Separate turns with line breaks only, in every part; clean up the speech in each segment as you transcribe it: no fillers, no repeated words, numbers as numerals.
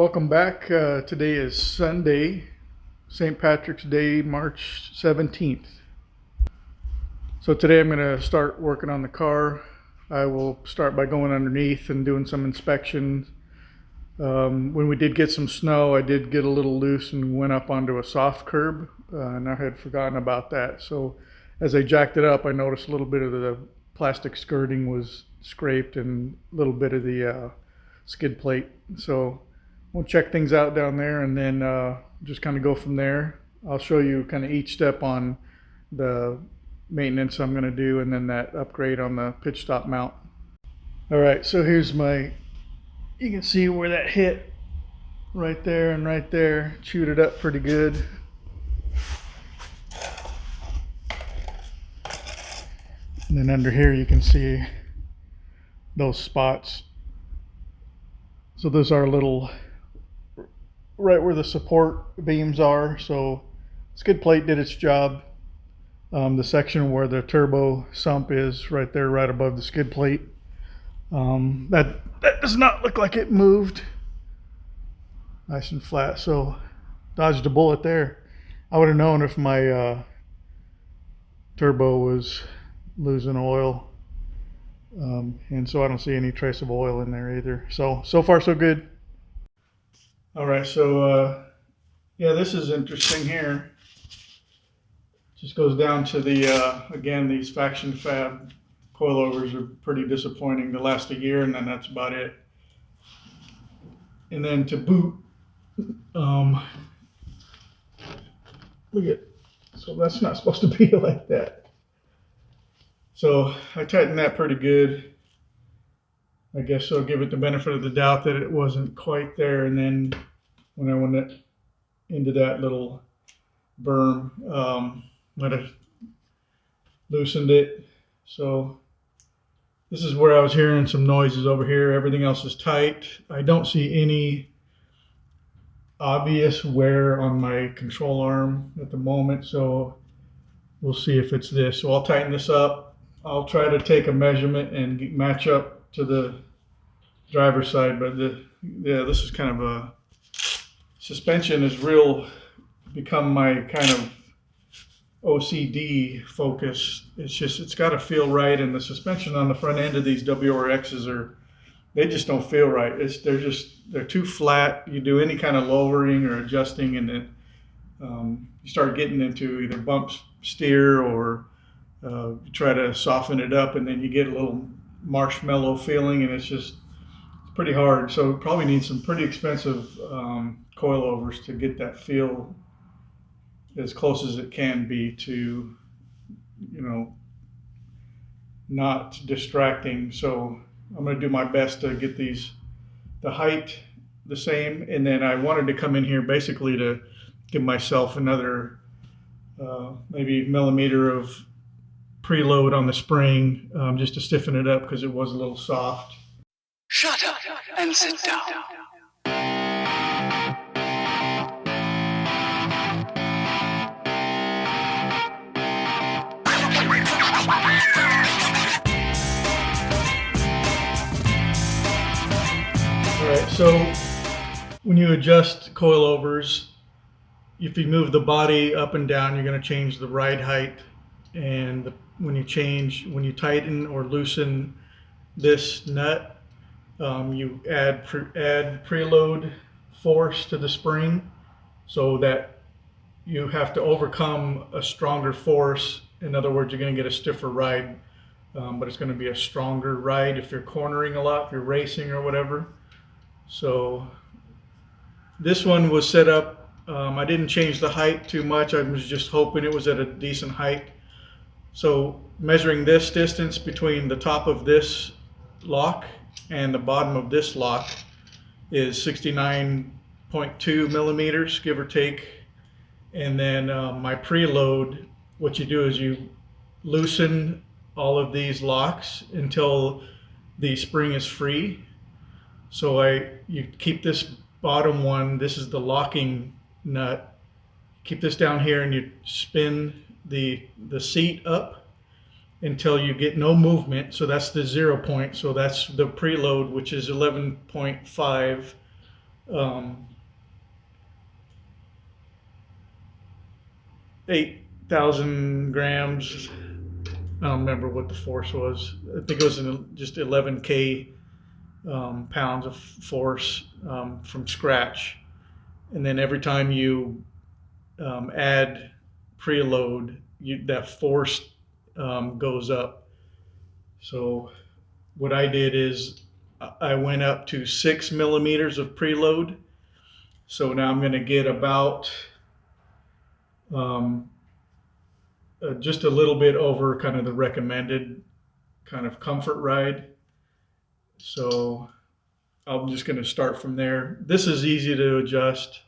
Welcome back. Today is Sunday, St. Patrick's Day, March 17th. So today I'm going to start working on the car. I will start by going underneath and doing some inspection. When we did get some snow, I did get a little loose and went up onto a soft curb, and I had forgotten about that. So as I jacked it up, I noticed a little bit of the plastic skirting was scraped and a little bit of the skid plate. So we'll check things out down there and then just kind of go from there. I'll show you kind of each step on the maintenance I'm going to do and then that upgrade on the pitch stop mount. All right, so here's you can see where that hit right there and right there. Chewed it up pretty good. And then under here you can see those spots. So those are little right where the support beams are. So skid plate did its job. The section where the turbo sump is right there, right above the skid plate. That does not look like it moved. Nice and flat. So dodged a bullet there. I would have known if my turbo was losing oil. And so I don't see any trace of oil in there either. So far so good. All right, so yeah, this is interesting here. Just goes down to the, again, these FactionFab coilovers are pretty disappointing. They last a year and then that's about it. And then to boot, look at, so that's not supposed to be like that. So I tightened that pretty good. I guess I'll give it the benefit of the doubt that it wasn't quite there. And then when I went into that little berm, might have loosened it. So this is where I was hearing some noises over here. Everything else is tight. I don't see any obvious wear on my control arm at the moment. So we'll see if it's this. So I'll tighten this up. I'll try to take a measurement and match up to the driver's side, but yeah, this is kind of a suspension has become my kind of OCD focus. It's got to feel right, and the suspension on the front end of these WRXs they just don't feel right. They're too flat. You do any kind of lowering or adjusting, and then you start getting into either bump steer or you try to soften it up, and then you get a little marshmallow feeling, and it's pretty hard. So probably need some pretty expensive coilovers to get that feel as close as it can be to, not distracting. So I'm going to do my best to get the height the same, and then I wanted to come in here basically to give myself another maybe millimeter of preload on the spring, just to stiffen it up because it was a little soft.
Shut up and sit down.
Alright, so when you adjust coilovers, if you move the body up and down, you're going to change the ride height. And when you tighten or loosen this nut, you add preload force to the spring so that you have to overcome a stronger force. In other words, you're going to get a stiffer ride, but it's going to be a stronger ride if you're cornering a lot, if you're racing or whatever. So this one was set up, I didn't change the height too much. I was just hoping it was at a decent height. So measuring this distance between the top of this lock and the bottom of this lock is 69.2 millimeters, give or take. And then my preload, what you do is you loosen all of these locks until the spring is free. So you keep this bottom one, this is the locking nut, keep this down here and you spin the seat up until you get no movement. So that's the 0 point. So that's the preload, which is 11.5 um, 8,000 grams. I don't remember what the force was. I think it was just 11K pounds of force from scratch. And then every time you add preload, that force goes up. So what I did is I went up to 6 millimeters of preload. So now I'm going to get about um, just a little bit over kind of the recommended kind of comfort ride. So I'm just going to start from there. This is easy to adjust.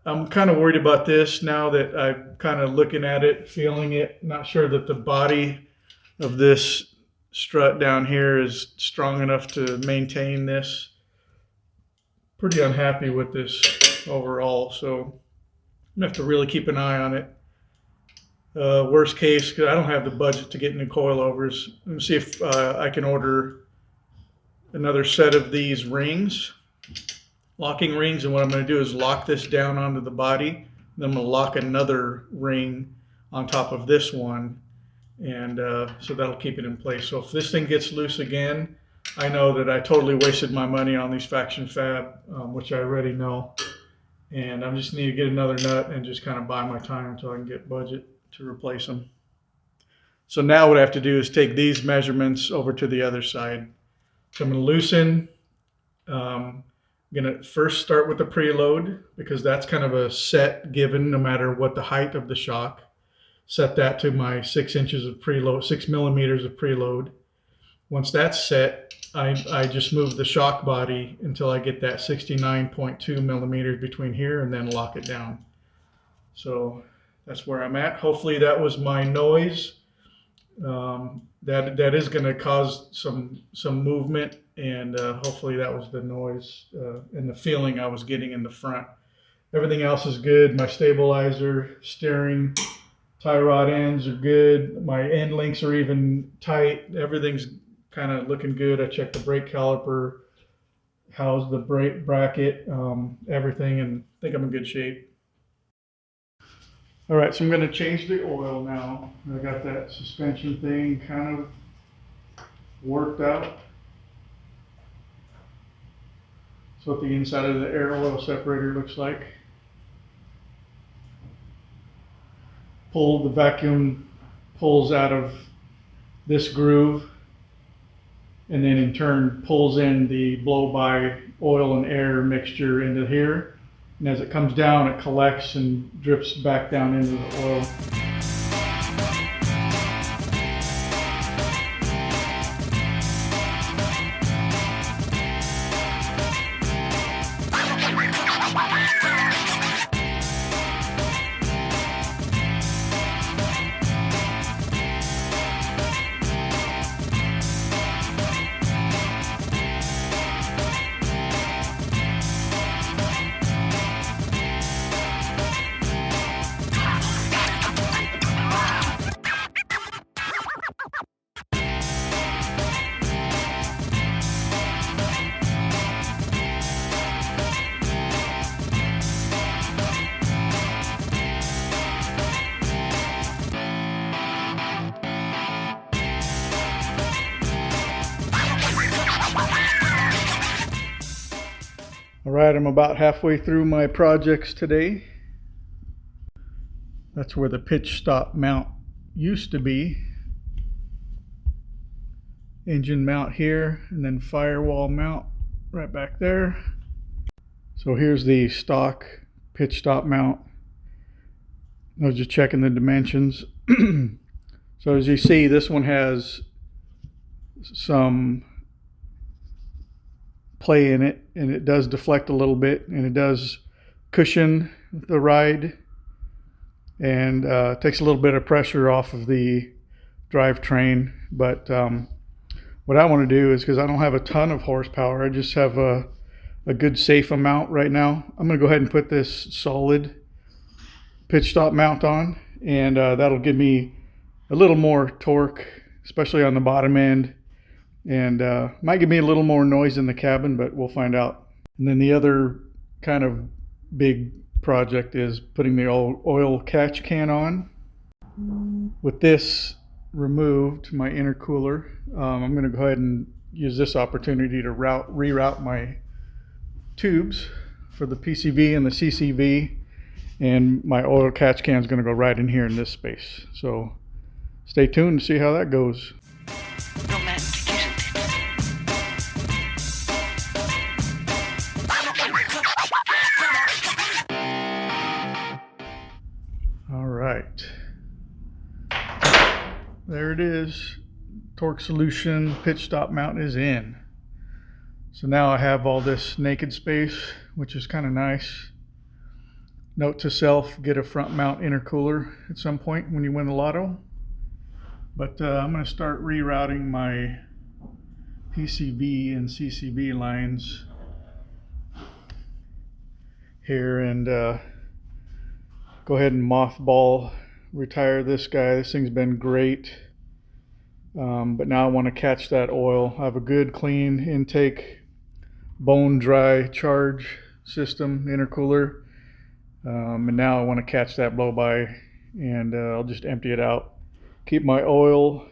I'm kind of worried about this now that I'm kind of looking at it, feeling it. Not sure that the body of this strut down here is strong enough to maintain this. Pretty unhappy with this overall, so I'm gonna have to really keep an eye on it. Worst case, because I don't have the budget to get new coilovers. Let me see if I can order another set of these rings, locking rings, and what I'm going to do is lock this down onto the body. Then I'm going to lock another ring on top of this one, and so that'll keep it in place. So if this thing gets loose again, I know that I totally wasted my money on these FactionFab, which I already know, and I just need to get another nut and just kind of buy my time until I can get budget to replace them. So now what I have to do is take these measurements over to the other side. So I'm going to loosen. I'm going to first start with the preload because that's kind of a set given no matter what the height of the shock. Set that to my 6 inches of preload, 6 millimeters of preload. Once that's set, I just move the shock body until I get that 69.2 millimeters between here and then lock it down. So that's where I'm at. Hopefully that was my noise. That is going to cause some movement, and hopefully that was the noise and the feeling I was getting in the front. Everything else is good. My stabilizer, steering, tie rod ends are good. My end links are even tight. Everything's kind of looking good. I checked the brake caliper, how's the brake bracket, everything, and I think I'm in good shape. All right, so I'm going to change the oil now. I got that suspension thing kind of worked out. That's what the inside of the air oil separator looks like. The vacuum pulls out of this groove and then in turn pulls in the blow-by oil and air mixture into here. And as it comes down, it collects and drips back down into the oil. All right, I'm about halfway through my projects today. That's where the pitch stop mount used to be. Engine mount here, and then firewall mount right back there. So here's the stock pitch stop mount. I was just checking the dimensions. So as you see, this one has some play in it, and it does deflect a little bit, and it does cushion the ride, and takes a little bit of pressure off of the drivetrain. But what I want to do is, because I don't have a ton of horsepower, I just have a good safe amount right now. I'm going to go ahead and put this solid pitch stop mount on, and that'll give me a little more torque, especially on the bottom end, and might give me a little more noise in the cabin, but we'll find out. And then the other kind of big project is putting the oil catch can on. With this removed, my intercooler, I'm going to go ahead and use this opportunity to reroute my tubes for the PCV and the CCV, and my oil catch can is going to go right in here in this space. So stay tuned to see how that goes.
Romantic, isn't it?
All right. There it is. Torque solution pitch stop mount is in. So now I have all this naked space, which is kind of nice. Note to self, get a front mount intercooler at some point when you win the lotto. But I'm going to start rerouting my PCV and CCV lines here, and go ahead and mothball, retire this guy. This thing's been great, but now I want to catch that oil. I have a good clean intake, bone dry charge system intercooler, and now I want to catch that blow by, and I'll just empty it out, keep my oil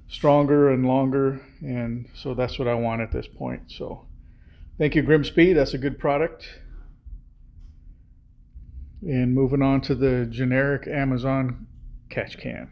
stronger and longer, and so that's what I want at this point. So thank you, GRIMMSPEED. That's a good product. And moving on to the generic Amazon catch can.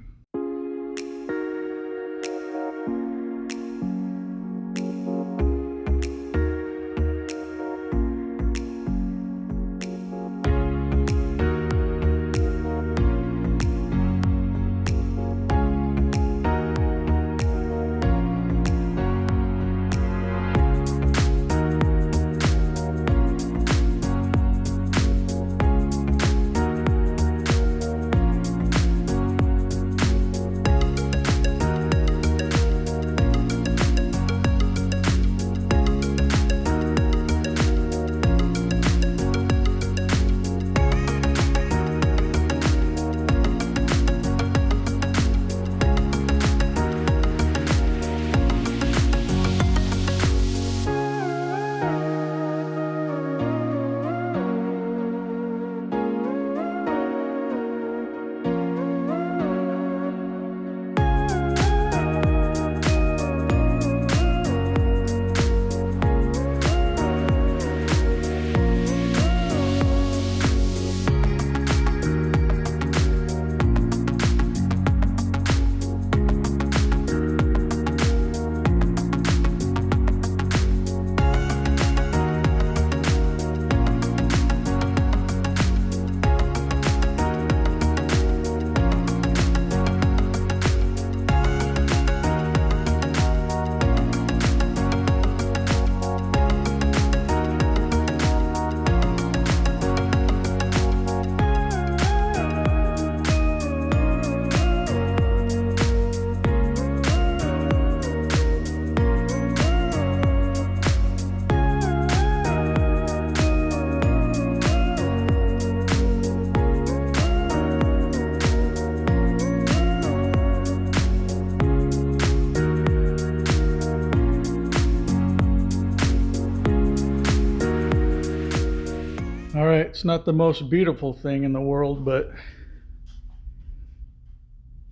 All right, it's not the most beautiful thing in the world, but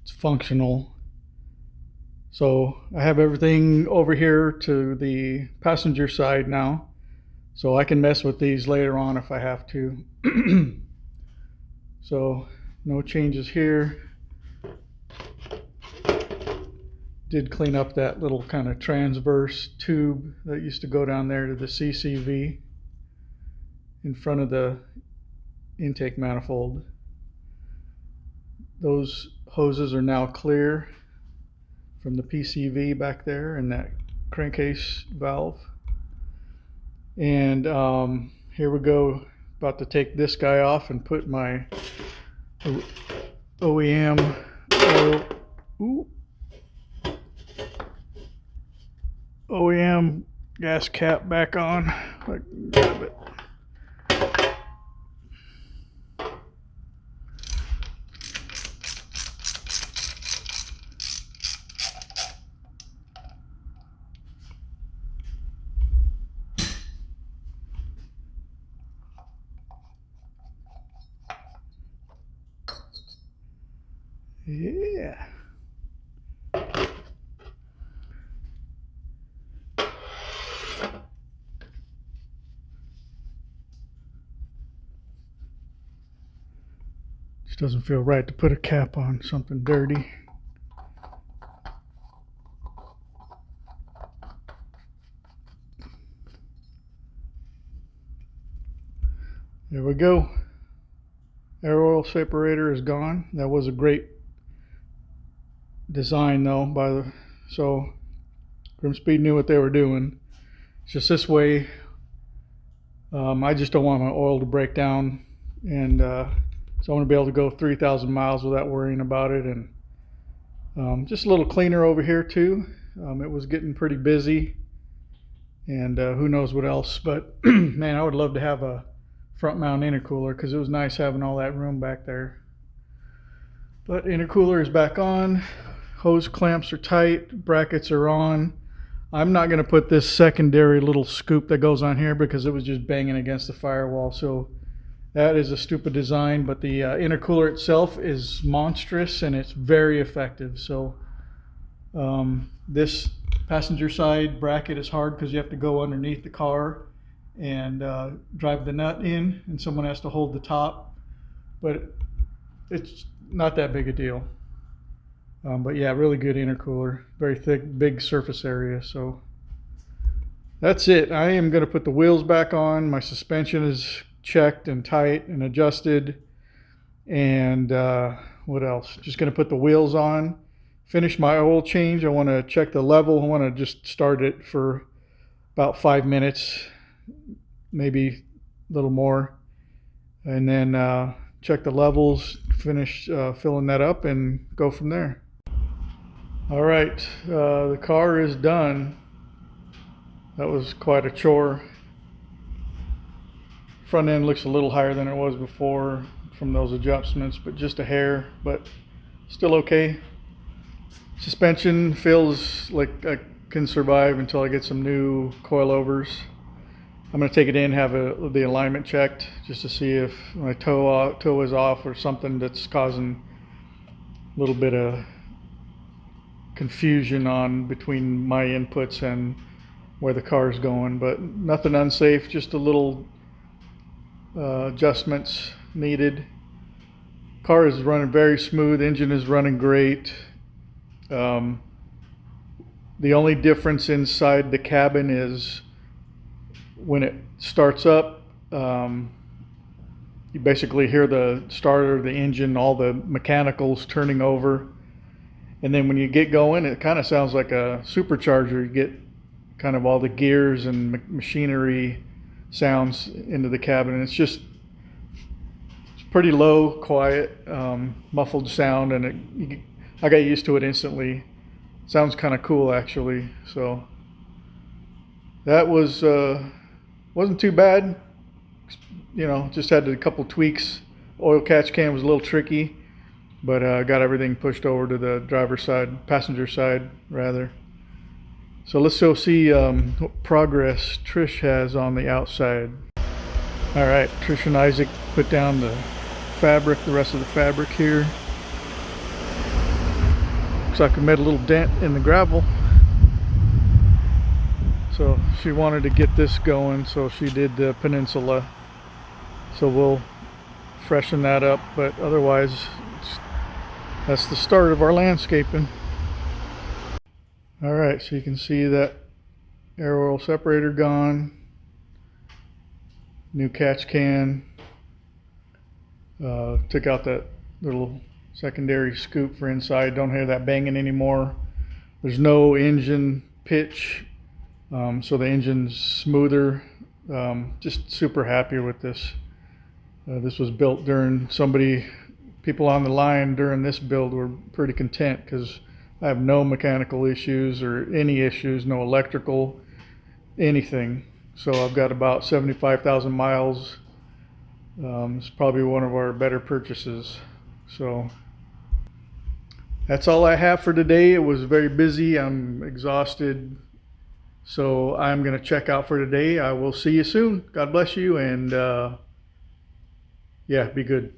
it's functional. So I have everything over here to the passenger side now, so I can mess with these later on if I have to. So no changes here. Did clean up that little kind of transverse tube that used to go down there to the CCV in front of the intake manifold. Those hoses are now clear from the PCV back there and that crankcase valve. And here we go, about to take this guy off and put my OEM OEM gas cap back on. Grab it. Yeah. Just doesn't feel right to put a cap on something dirty. There we go. Air oil separator is gone. That was a great design though so GRIMMSPEED knew what they were doing. It's just this way. I just don't want my oil to break down, and so I want to be able to go 3,000 miles without worrying about it. And just a little cleaner over here too. It was getting pretty busy, and who knows what else. But man, I would love to have a front mount intercooler because it was nice having all that room back there. But intercooler is back on. Hose clamps are tight. Brackets are on. I'm not going to put this secondary little scoop that goes on here because it was just banging against the firewall. So that is a stupid design, but the intercooler itself is monstrous and it's very effective. So this passenger side bracket is hard because you have to go underneath the car and drive the nut in, and someone has to hold the top, but it's not that big a deal. But yeah, really good intercooler, very thick, big surface area. So that's it. I am going to put the wheels back on. My suspension is checked and tight and adjusted. And what else? Just going to put the wheels on, finish my oil change. I want to check the level. I want to just start it for about 5 minutes, maybe a little more. And then check the levels, finish filling that up, and go from there. All right, the car is done. That was quite a chore. Front end looks a little higher than it was before from those adjustments, but just a hair, but still okay. Suspension feels like I can survive until I get some new coilovers. I'm going to take it in, have the alignment checked just to see if my toe is off or something that's causing a little bit of confusion on between my inputs and where the car is going, but nothing unsafe, just a little adjustments needed. Car is running very smooth, engine is running great. The only difference inside the cabin is when it starts up, you basically hear the starter, the engine, all the mechanicals turning over. And then when you get going, it kind of sounds like a supercharger. You get kind of all the gears and machinery sounds into the cabin. And it's pretty low, quiet, muffled sound, and I got used to it instantly. Sounds kind of cool actually. So that wasn't too bad. You know, just had a couple tweaks. Oil catch can was a little tricky, but got everything pushed over to the driver's side, passenger side rather. So let's go see what progress Trish has on the outside. All right, Trish and Isaac put down the rest of the fabric here. Looks like I made a little dent in the gravel. So she wanted to get this going, so she did the peninsula. So we'll freshen that up, but otherwise that's the start of our landscaping. All right, so you can see that air oil separator gone, new catch can, took out that little secondary scoop for inside. Don't hear that banging anymore. There's no engine pitch, so the engine's smoother. Just super happy with this. This was built during people on the line during this build were pretty content because I have no mechanical issues or any issues, no electrical, anything. So I've got about 75,000 miles. It's probably one of our better purchases. So that's all I have for today. It was very busy. I'm exhausted. So I'm going to check out for today. I will see you soon. God bless you, and yeah, be good.